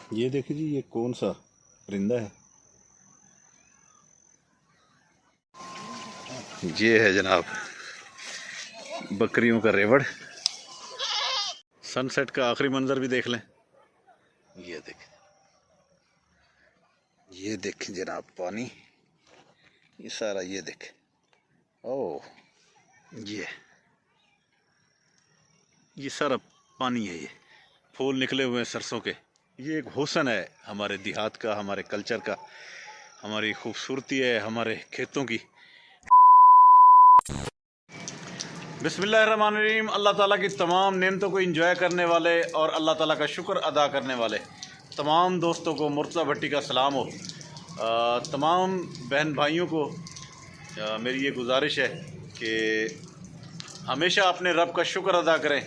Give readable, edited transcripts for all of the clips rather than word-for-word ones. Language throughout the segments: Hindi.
ये देखिए जी, ये कौन सा परिंदा है? ये है जनाब बकरियों का रेवड़। सनसेट का आखिरी मंजर भी देख लें। ये देखें, ये देखें जनाब पानी, ये सारा, ये देखें। ओह, ये सारा पानी है। ये फूल निकले हुए हैं सरसों के। ये एक हुस्न है हमारे देहात का, हमारे कल्चर का, हमारी खूबसूरती है हमारे खेतों की। बिस्मिल्लाहिर्रहमानिर्रहीम। अल्लाह ताला की तमाम नेमतों को एंजॉय करने वाले और अल्लाह ताला का शुक्र अदा करने वाले तमाम दोस्तों को मुर्तज़ा भट्टी का सलाम हो। तमाम बहन भाइयों को मेरी ये गुजारिश है कि हमेशा अपने रब का शुक्र अदा करें,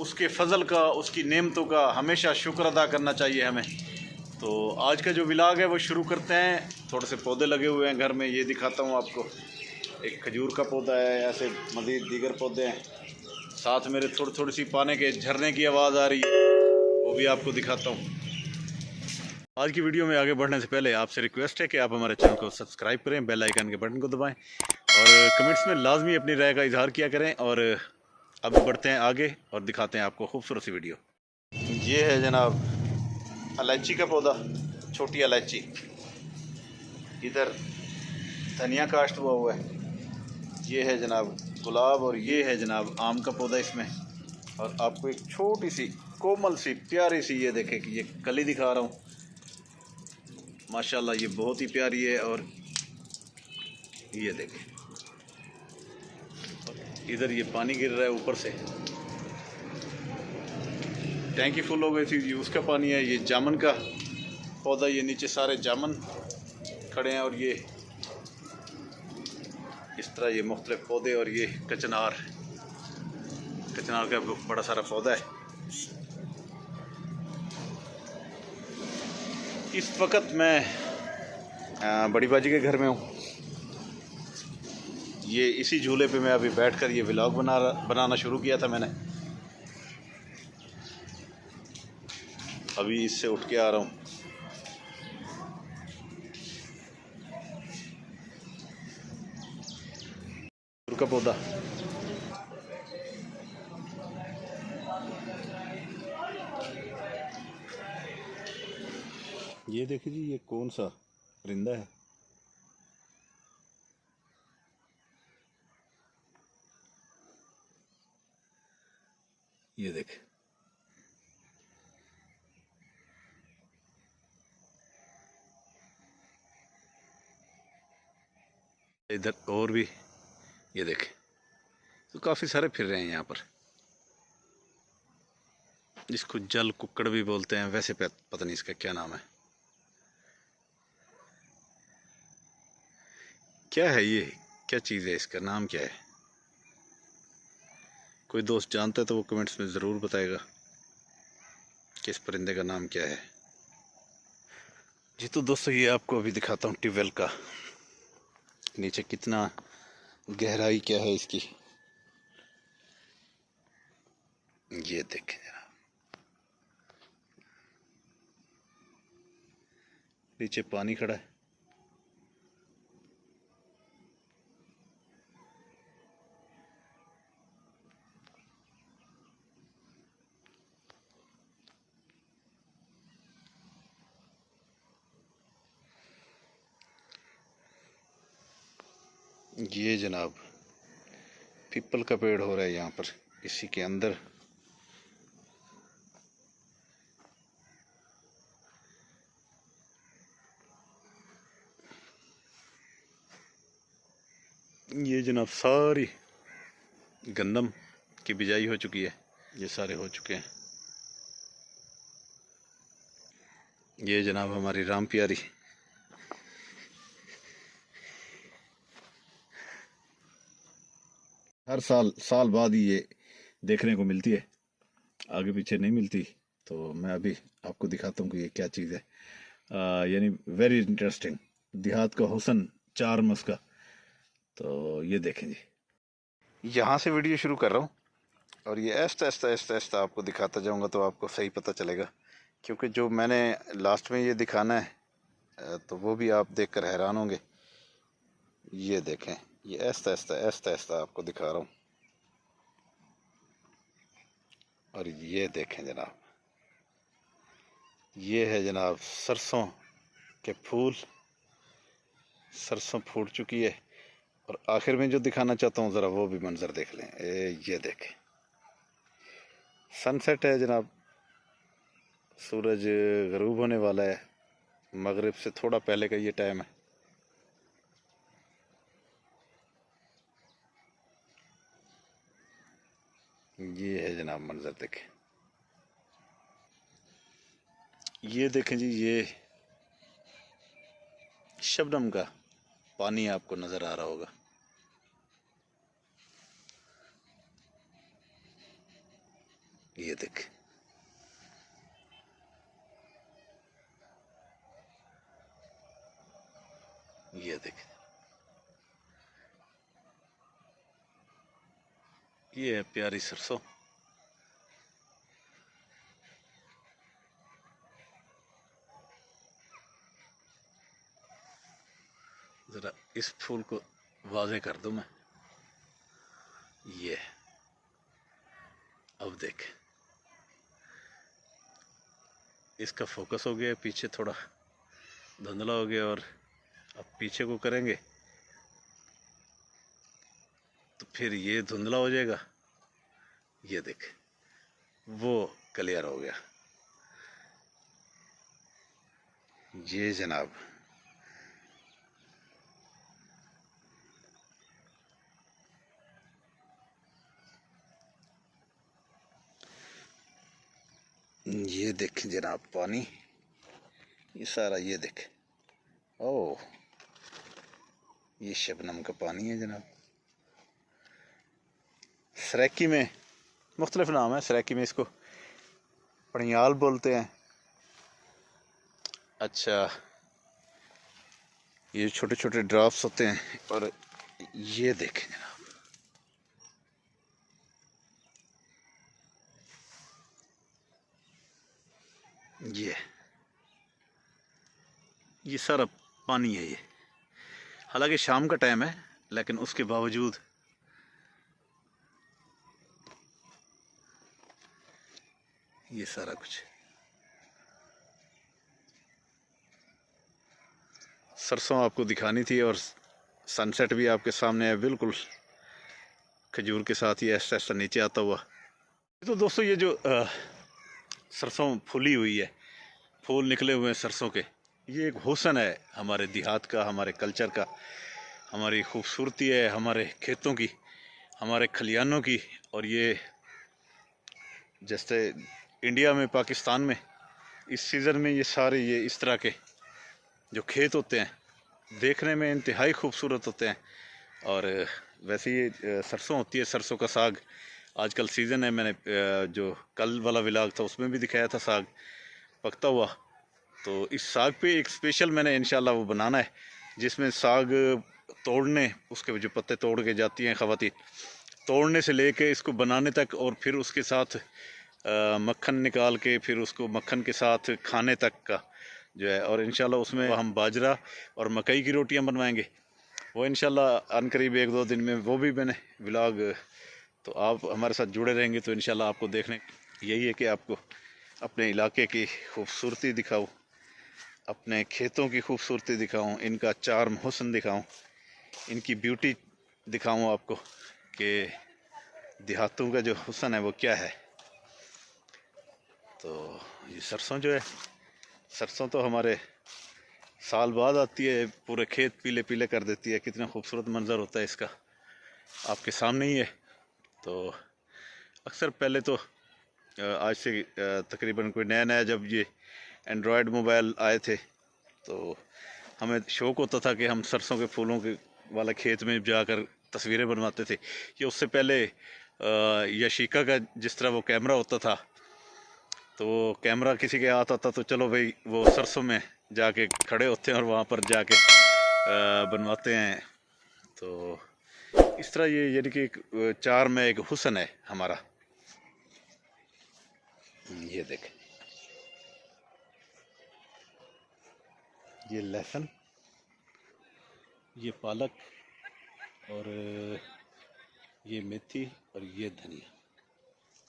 उसके फ़ज़ल का, उसकी नेमतों का हमेशा शुक्र अदा करना चाहिए हमें। तो आज का जो व्लॉग है वो शुरू करते हैं। थोड़े से पौधे लगे हुए हैं घर में, ये दिखाता हूँ आपको। एक खजूर का पौधा है, ऐसे मज़ीद दीगर पौधे हैं। साथ मेरे थोड़ी सी पानी के झरने की आवाज़ आ रही है, वो भी आपको दिखाता हूँ। आज की वीडियो में आगे बढ़ने से पहले आपसे रिक्वेस्ट है कि आप हमारे चैनल को सब्सक्राइब करें, बेल आइकन के बटन को दबाएं और कमेंट्स में लाजमी अपनी राय का इजहार किया करें। और अब बढ़ते हैं आगे और दिखाते हैं आपको खूबसूरत सी वीडियो। ये है जनाब इलायची का पौधा, छोटी इलायची। इधर धनिया काश्त हुआ है। ये है जनाब गुलाब और ये है जनाब आम का पौधा इसमें। और आपको एक छोटी सी कोमल सी प्यारी सी, ये देखें कि ये कली दिखा रहा हूँ, माशाल्लाह ये बहुत ही प्यारी है। और ये देखें इधर ये पानी गिर रहा है ऊपर से, टैंकी फुल हो गई थी, ये उसका पानी है। ये जामुन का पौधा, ये नीचे सारे जामुन खड़े हैं। और ये इस तरह ये मुख्तलिफ पौधे। और ये कचनार का बड़ा सारा पौधा है। इस वक्त मैं बड़ी बाजी के घर में हूँ। ये इसी झूले पे मैं अभी बैठकर ये व्लॉग बनाना शुरू किया था मैंने। अभी इससे उठ के आ रहा हूँ। का पौधा, ये देखिए जी, ये कौन सा परिंदा है? ये देख, इधर और भी ये देख, तो काफ़ी सारे फिर रहे हैं यहाँ पर। जिसको जल कुक्कड़ भी बोलते हैं, वैसे पता नहीं इसका क्या नाम है। क्या है ये, क्या चीज़ है, इसका नाम क्या है? कोई दोस्त जानता है तो वो कमेंट्स में ज़रूर बताएगा कि इस परिंदे का नाम क्या है। जी तो दोस्तों, ये आपको अभी दिखाता हूँ ट्यूबवेल का नीचे कितना गहराई क्या है इसकी। ये देखें जरा, नीचे पानी खड़ा है। ये जनाब पीपल का पेड़ हो रहा है यहाँ पर, इसी के अंदर। ये जनाब सारी गंदम की बिजाई हो चुकी है, ये सारे हो चुके हैं। ये जनाब हमारी राम प्यारी, हर साल बाद ही ये देखने को मिलती है, आगे पीछे नहीं मिलती। तो मैं अभी आपको दिखाता हूँ कि ये क्या चीज़ है। यानी वेरी इंटरेस्टिंग, देहात का हुस्न, चार्म उसका। तो ये देखें जी, यहाँ से वीडियो शुरू कर रहा हूँ और ये ऐसा ऐसा ऐसा ऐसा आपको दिखाता जाऊँगा तो आपको सही पता चलेगा क्योंकि जो मैंने लास्ट में ये दिखाना है तो वो भी आप देखकर हैरान होंगे। ये देखें, ये ऐसा ऐसा ऐसा ऐसा आपको दिखा रहा हूँ। और ये देखें जनाब, ये है जनाब सरसों के फूल। सरसों फूट चुकी है और आखिर में जो दिखाना चाहता हूँ ज़रा वो भी मंजर देख लें। ये देखें, सनसेट है जनाब, सूरज गरूब होने वाला है, मगरिब से थोड़ा पहले का ये टाइम है। ये है जनाब मंजर देखें। ये देखें जी, ये शबनम का पानी आपको नजर आ रहा होगा। ये देखें, ये देखें, ये है प्यारी सरसों। ज़रा इस फूल को वाज़े कर दूं मैं। ये अब देख, इसका फोकस हो गया, पीछे थोड़ा धुंधला हो गया, और अब पीछे को करेंगे तो फिर ये धुंधला हो जाएगा। ये देख, वो क्लियर हो गया। ये जनाब ये देखें जनाब पानी, ये सारा ये देखें। ओह, ये शबनम का पानी है जनाब। सराकी में मुख्तलिफ नाम है, सराकी में इसको पड़ियाल बोलते हैं। अच्छा, ये छोटे छोटे ड्रॉप्स होते हैं। और ये देखें जनाब, ये सारा पानी है। ये हालांकि शाम का टाइम है, लेकिन उसके बावजूद ये सारा कुछ सरसों आपको दिखानी थी, और सनसेट भी आपके सामने है बिल्कुल खजूर के साथ ही ऐसा ऐसा नीचे आता हुआ। तो दोस्तों, ये जो सरसों फूली हुई है, फूल निकले हुए हैं सरसों के, ये एक हुस्न है हमारे देहात का, हमारे कल्चर का, हमारी खूबसूरती है हमारे खेतों की, हमारे खलियानों की। और ये जैसे इंडिया में, पाकिस्तान में इस सीज़न में ये सारे ये इस तरह के जो खेत होते हैं देखने में इंतहाई खूबसूरत होते हैं। और वैसे ये सरसों होती है, सरसों का साग आजकल सीज़न है। मैंने जो कल वाला व्लॉग था उसमें भी दिखाया था साग पकता हुआ। तो इस साग पे एक स्पेशल मैंने इंशाल्लाह वो बनाना है, जिसमें साग तोड़ने, उसके जो पत्ते तोड़ के जाती हैं ख़वातीन, तोड़ने से लेके इसको बनाने तक, और फिर उसके साथ मक्खन निकाल के फिर उसको मक्खन के साथ खाने तक का जो है। और इंशाल्लाह उसमें हम बाजरा और मकई की रोटियां बनवाएंगे। वो इंशाल्लाह अनकरीब 1-2 दिन में वो भी मैंने व्लॉग, तो आप हमारे साथ जुड़े रहेंगे तो इंशाल्लाह आपको देखने यही है कि आपको अपने इलाके की खूबसूरती दिखाऊँ, अपने खेतों की खूबसूरती दिखाऊँ, इनका चार्म हुस्न दिखाऊँ, इनकी ब्यूटी दिखाऊँ आपको कि देहातों का जो हुस्न है वो क्या है। तो ये सरसों जो है, सरसों तो हमारे साल बाद आती है, पूरे खेत पीले पीले कर देती है। कितना खूबसूरत मंज़र होता है इसका, आपके सामने ही है। तो अक्सर पहले तो आज से तकरीबन कोई नया नया जब ये एंड्रॉयड मोबाइल आए थे तो हमें शौक़ होता था कि हम सरसों के फूलों के वाला खेत में जाकर तस्वीरें बनवाते थे। या उससे पहले याशिका का जिस तरह वो कैमरा होता था, तो कैमरा किसी के आता था तो चलो भाई वो सरसों में जाके खड़े होते हैं और वहाँ पर जाके बनवाते हैं। तो इस तरह ये यानी कि एक चार में एक हुस्न है हमारा। ये देखें, ये लहसुन, ये पालक, और ये मेथी, और ये धनिया।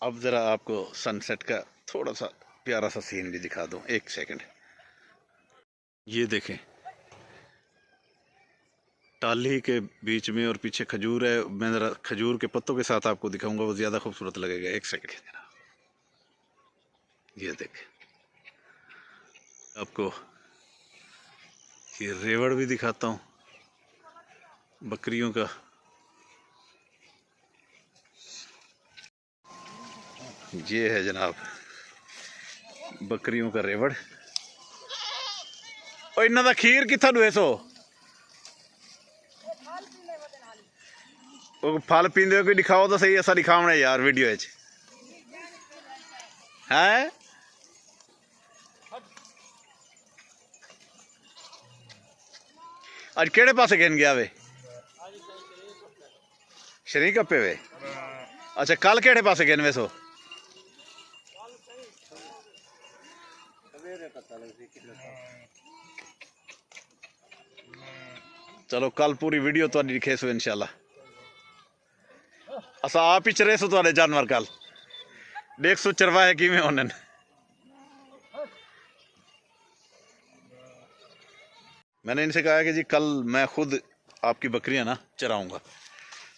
अब ज़रा आपको सनसेट का थोड़ा सा प्यारा सा सीन भी दिखा दूँ, एक सेकंड। ये देखें, टाली के बीच में और पीछे खजूर है। मैं ज़रा खजूर के पत्तों के साथ आपको दिखाऊंगा, वो ज़्यादा खूबसूरत लगेगा। एक सेकंड, ये देखें, आपको ये रेवड़ भी दिखाता हूँ बकरियों का। ये है जनाब बकरियों का रेवड़। और इन्हों का खीर कितना दुए सो फल पींदे कोई दिखाओ तो सही, ऐसा दिखावना यार वीडियो है। अज केड़े पासे गिन गया वे? शरीर कप्पे वे। अच्छा, कल केड़े पासे गिन वे सो? चलो कल पूरी वीडियो तो दिखे सो इंशाल्लाह। असा आप ही चरे सो तुहाडे जानवर कल देख सो चरवाहे किवें होने। मैंने इनसे कहा कि जी कल मैं खुद आपकी बकरियां ना चराऊंगा।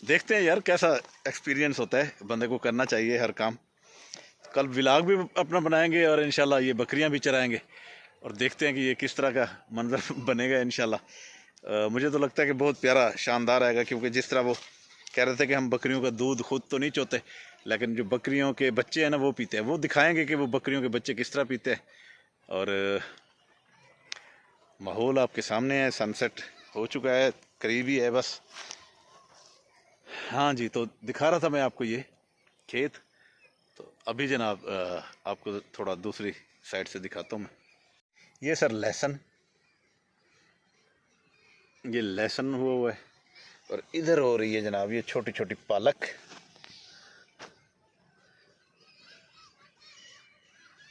देखते हैं यार कैसा एक्सपीरियंस होता है, बंदे को करना चाहिए हर काम। कल व्लॉग भी अपना बनाएंगे और इंशाल्लाह ये बकरियां भी चराएंगे और देखते हैं कि ये किस तरह का मंजर बनेगा इंशाल्लाह। मुझे तो लगता है कि बहुत प्यारा शानदार आएगा, क्योंकि जिस तरह वो कह रहे थे कि हम बकरियों का दूध खुद तो नहीं चोते, लेकिन जो बकरियों के बच्चे हैं ना वो पीते हैं। वो दिखाएंगे कि वो बकरियों के बच्चे किस तरह पीते हैं। और माहौल आपके सामने है, सनसेट हो चुका है, करीब ही है बस। हाँ जी, तो दिखा रहा था मैं आपको ये खेत। तो अभी जनाब आपको थोड़ा दूसरी साइड से दिखाता हूँ मैं। ये सर लहसुन, ये लहसुन हुआ है। और इधर हो रही है जनाब ये छोटी छोटी पालक,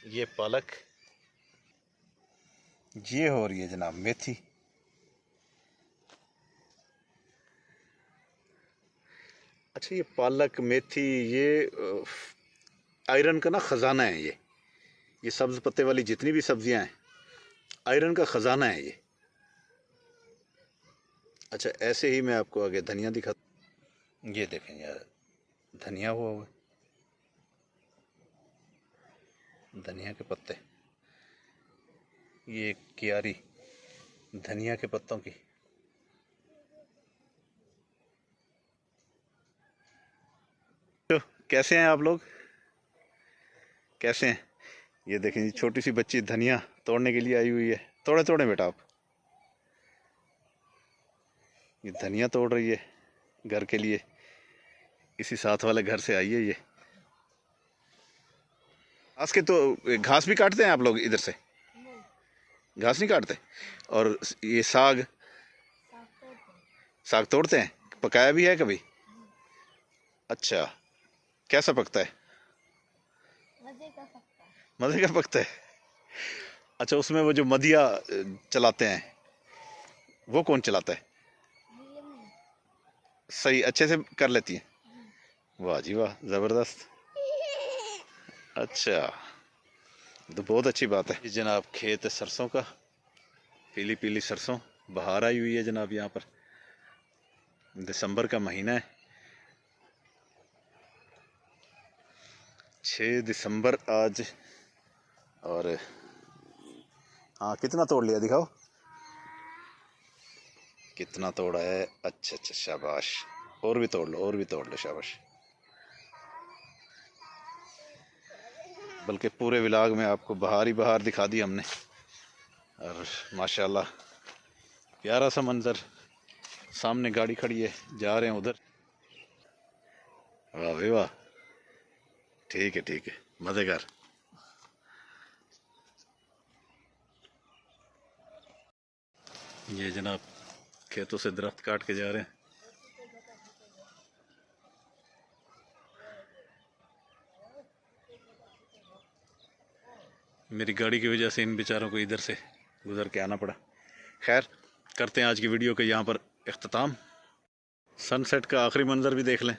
ये पालक। ये हो रही है जनाब मेथी। अच्छा, ये पालक मेथी ये आयरन का ना ख़जाना है। ये सब्ज़ पत्ते वाली जितनी भी सब्जियां हैं आयरन का ख़जाना है ये। अच्छा, ऐसे ही मैं आपको आगे धनिया दिखा। ये देखें यार, धनिया हुआ है, धनिया के पत्ते, ये क्यारी धनिया के पत्तों की। तो कैसे हैं आप लोग, कैसे हैं? ये देखें जी, छोटी सी बच्ची धनिया तोड़ने के लिए आई हुई है। तोड़े तोड़े बेटा आप। ये धनिया तोड़ रही है घर के लिए, इसी साथ वाले घर से आई है ये। घास के तो घास भी काटते हैं आप लोग इधर से? घास नहीं काटते। और ये साग, साग तोड़ते हैं? पकाया भी है कभी? अच्छा, कैसा पकता है? मज़े का पकता है। अच्छा, उसमें वो जो मदिया चलाते हैं वो कौन चलाता है? सही अच्छे से कर लेती है? वाह जी वाह, ज़बरदस्त। अच्छा, तो बहुत अच्छी बात है। जनाब खेत है सरसों का, पीली पीली सरसों, बहार आई हुई है जनाब। यहाँ पर दिसंबर का महीना है, 6 दिसंबर आज। और हाँ, कितना तोड़ लिया दिखाओ, कितना तोड़ा है। अच्छा अच्छा, शाबाश। और भी तोड़ लो, और भी तोड़ लो, शाबाश। बल्कि पूरे व्लॉग में आपको बहार ही बहार दिखा दी हमने। और माशाल्लाह प्यारा सा मंजर। सामने गाड़ी खड़ी है, जा रहे हैं उधर। वाह भाई वाह, ठीक है ठीक है, मज़ेदार। ये जनाब खेतों से दरख्त काट के जा रहे हैं। मेरी गाड़ी की वजह से इन बेचारों को इधर से गुजर के आना पड़ा। खैर करते हैं आज की वीडियो के यहाँ पर इख्तिताम। सनसेट का आखिरी मंज़र भी देख लें,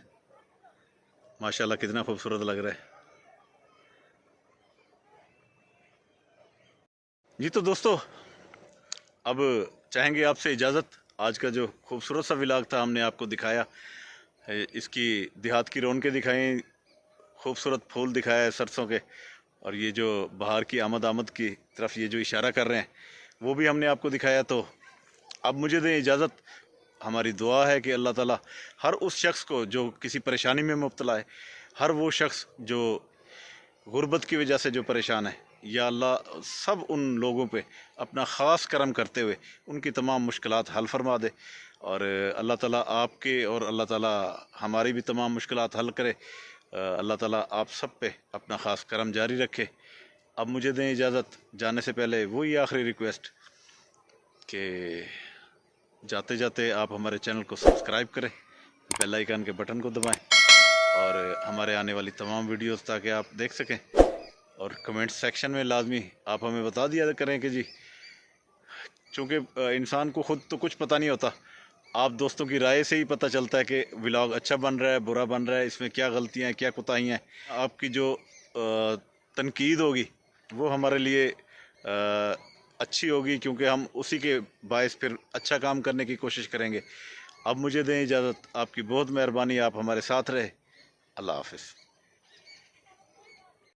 माशाल्लाह कितना खूबसूरत लग रहा है। जी तो दोस्तों, अब चाहेंगे आपसे इजाज़त। आज का जो खूबसूरत सा व्लॉग था हमने आपको दिखाया, इसकी देहात की रौनकें दिखाई, खूबसूरत फूल दिखाया सरसों के, और ये जो बाहर की आमद की तरफ ये जो इशारा कर रहे हैं वो भी हमने आपको दिखाया। तो अब मुझे दें इजाज़त। हमारी दुआ है कि अल्लाह ताला हर उस शख्स को जो किसी परेशानी में मुब्तला है, हर वो शख्स जो गुर्बत की वजह से जो परेशान है, या अल्लाह सब उन लोगों पे अपना ख़ास करम करते हुए उनकी तमाम मुश्किलात हल फरमा दे। और अल्लाह ताला आपके और अल्लाह ताला हमारी भी तमाम मुश्किलात हल करे। अल्लाह ताला आप सब पे अपना ख़ास करम जारी रखे। अब मुझे दें इजाज़त। जाने से पहले वही आखिरी रिक्वेस्ट कि जाते जाते आप हमारे चैनल को सब्सक्राइब करें, बेल आइकन के बटन को दबाएं और हमारे आने वाली तमाम वीडियोस ताकि आप देख सकें। और कमेंट सेक्शन में लाजमी आप हमें बता दिया करें कि जी, चूँकि इंसान को ख़ुद तो कुछ पता नहीं होता, आप दोस्तों की राय से ही पता चलता है कि व्लॉग अच्छा बन रहा है, बुरा बन रहा है, इसमें क्या गलतियाँ हैं, क्या कोताहियाँ हैं। आपकी जो तनकीद होगी वो हमारे लिए अच्छी होगी, क्योंकि हम उसी के बायस फिर अच्छा काम करने की कोशिश करेंगे। अब मुझे दें इजाज़त। आपकी बहुत मेहरबानी, आप हमारे साथ रहे। अल्लाह हाफ़िज़।